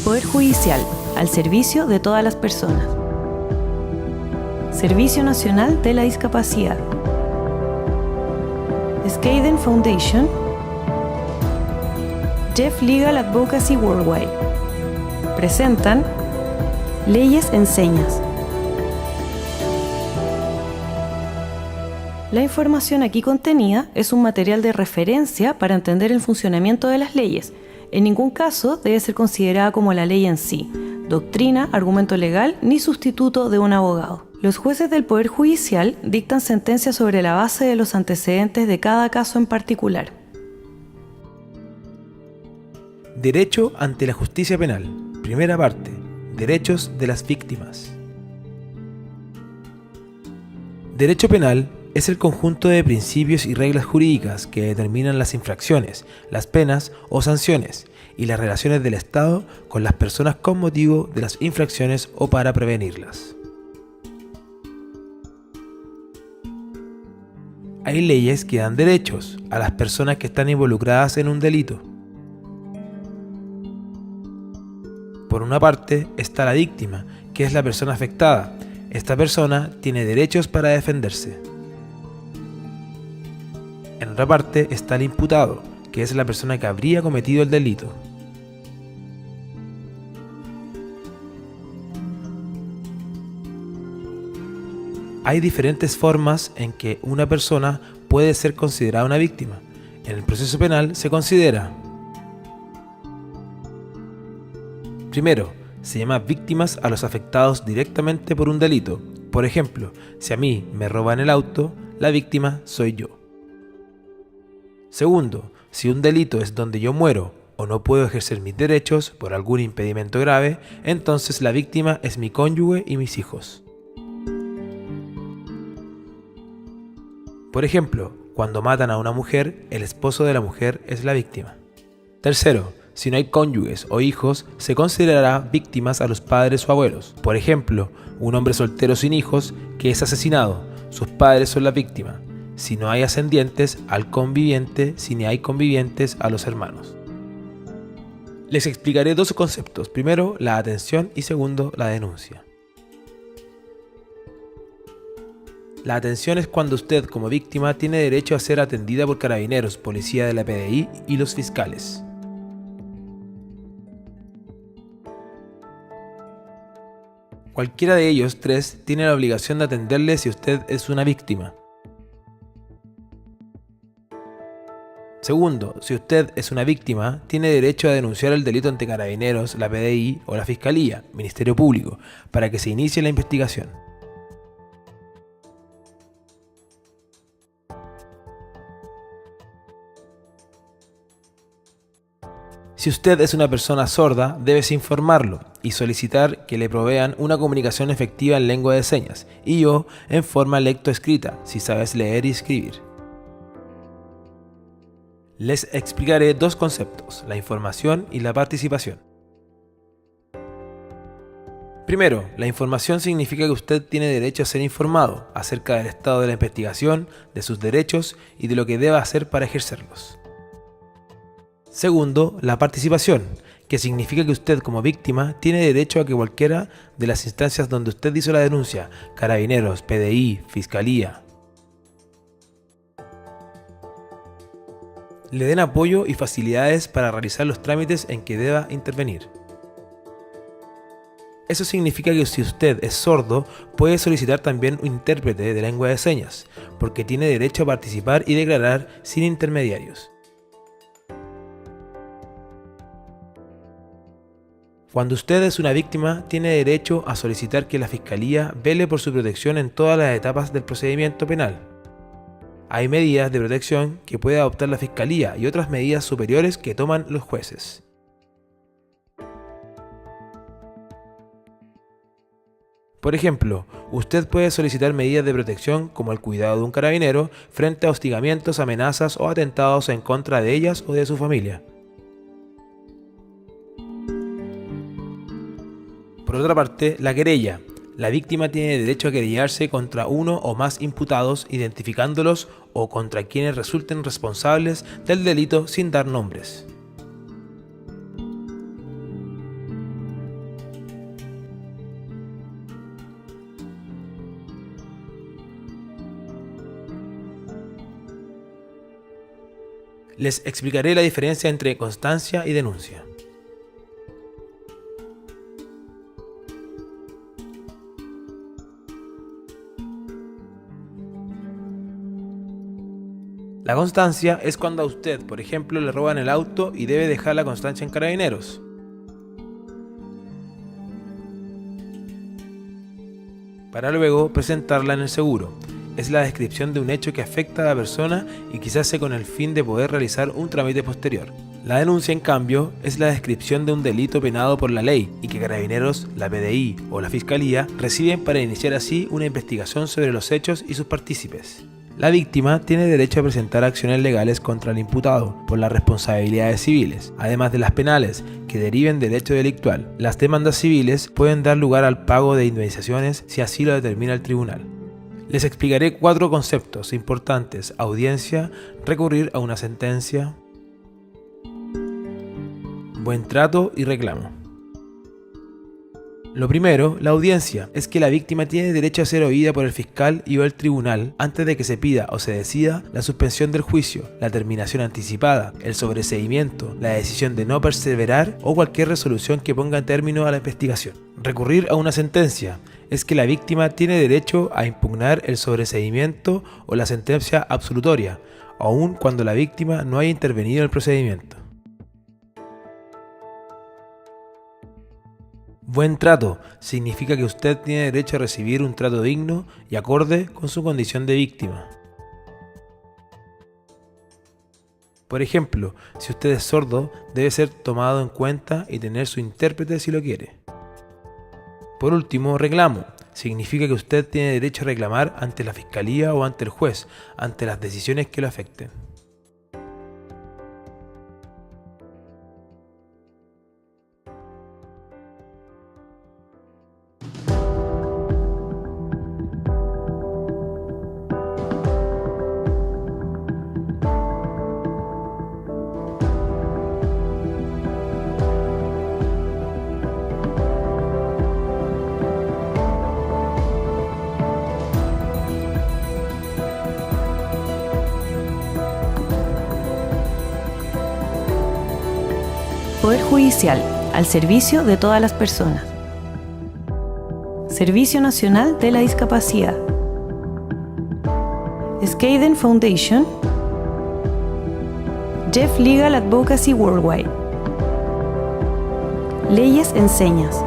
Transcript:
Poder Judicial, al servicio de todas las personas. Servicio Nacional de la Discapacidad. Skadden Foundation. Jeff Legal Advocacy Worldwide. Presentan Leyes en Señas. La información aquí contenida es un material de referencia para entender el funcionamiento de las leyes. En ningún caso debe ser considerada como la ley en sí, doctrina, argumento legal ni sustituto de un abogado. Los jueces del Poder Judicial dictan sentencias sobre la base de los antecedentes de cada caso en particular. Derecho ante la justicia penal. Primera parte. Derechos de las víctimas. Derecho penal es el conjunto de principios y reglas jurídicas que determinan las infracciones, las penas o sanciones y las relaciones del Estado con las personas con motivo de las infracciones o para prevenirlas. Hay leyes que dan derechos a las personas que están involucradas en un delito. Por una parte está la víctima, que es la persona afectada. Esta persona tiene derechos para defenderse. En otra parte está el imputado, que es la persona que habría cometido el delito. Hay diferentes formas en que una persona puede ser considerada una víctima. En el proceso penal se considera: primero, se llama víctimas a los afectados directamente por un delito. Por ejemplo, si a mí me roban el auto, la víctima soy yo. Segundo, si un delito es donde yo muero o no puedo ejercer mis derechos por algún impedimento grave, entonces la víctima es mi cónyuge y mis hijos. Por ejemplo, cuando matan a una mujer, el esposo de la mujer es la víctima. Tercero, si no hay cónyuges o hijos, se considerará víctimas a los padres o abuelos. Por ejemplo, un hombre soltero sin hijos que es asesinado, sus padres son la víctima. Si no hay ascendientes, al conviviente; si ni hay convivientes, a los hermanos. Les explicaré dos conceptos. Primero, la atención y segundo, la denuncia. La atención es cuando usted, como víctima, tiene derecho a ser atendida por carabineros, policía de la PDI y los fiscales. Cualquiera de ellos tres tiene la obligación de atenderle si usted es una víctima. Segundo, si usted es una víctima, tiene derecho a denunciar el delito ante carabineros, la PDI o la Fiscalía, Ministerio Público, para que se inicie la investigación. Si usted es una persona sorda, debes informarlo y solicitar que le provean una comunicación efectiva en lengua de señas y o en forma lectoescrita, si sabes leer y escribir. Les explicaré dos conceptos, la información y la participación. Primero, la información significa que usted tiene derecho a ser informado acerca del estado de la investigación, de sus derechos y de lo que deba hacer para ejercerlos. Segundo, la participación, que significa que usted como víctima tiene derecho a que cualquiera de las instancias donde usted hizo la denuncia, carabineros, PDI, Fiscalía, le den apoyo y facilidades para realizar los trámites en que deba intervenir. Eso significa que si usted es sordo, puede solicitar también un intérprete de lengua de señas, porque tiene derecho a participar y declarar sin intermediarios. Cuando usted es una víctima, tiene derecho a solicitar que la Fiscalía vele por su protección en todas las etapas del procedimiento penal. Hay medidas de protección que puede adoptar la Fiscalía y otras medidas superiores que toman los jueces. Por ejemplo, usted puede solicitar medidas de protección como el cuidado de un carabinero frente a hostigamientos, amenazas o atentados en contra de ellas o de su familia. Por otra parte, la querella. La víctima tiene derecho a querellarse contra uno o más imputados, identificándolos o contra quienes resulten responsables del delito sin dar nombres. Les explicaré la diferencia entre constancia y denuncia. La constancia es cuando a usted, por ejemplo, le roban el auto y debe dejar la constancia en Carabineros. Para luego presentarla en el seguro. Es la descripción de un hecho que afecta a la persona y quizás sea con el fin de poder realizar un trámite posterior. La denuncia, en cambio, es la descripción de un delito penado por la ley y que Carabineros, la PDI o la Fiscalía reciben para iniciar así una investigación sobre los hechos y sus partícipes. La víctima tiene derecho a presentar acciones legales contra el imputado por las responsabilidades civiles, además de las penales, que deriven del hecho delictual. Las demandas civiles pueden dar lugar al pago de indemnizaciones si así lo determina el tribunal. Les explicaré 4 conceptos importantes: audiencia, recurrir a una sentencia, buen trato y reclamo. Lo primero, la audiencia, es que la víctima tiene derecho a ser oída por el fiscal y o el tribunal antes de que se pida o se decida la suspensión del juicio, la terminación anticipada, el sobreseimiento, la decisión de no perseverar o cualquier resolución que ponga término a la investigación. Recurrir a una sentencia es que la víctima tiene derecho a impugnar el sobreseimiento o la sentencia absolutoria, aun cuando la víctima no haya intervenido en el procedimiento. Buen trato significa que usted tiene derecho a recibir un trato digno y acorde con su condición de víctima. Por ejemplo, si usted es sordo, debe ser tomado en cuenta y tener su intérprete si lo quiere. Por último, reclamo. Significa que usted tiene derecho a reclamar ante la fiscalía o ante el juez, ante las decisiones que lo afecten. Poder Judicial, al servicio de todas las personas. Servicio Nacional de la Discapacidad. Skadden Foundation. Jeff Legal Advocacy Worldwide. Leyes en Señas.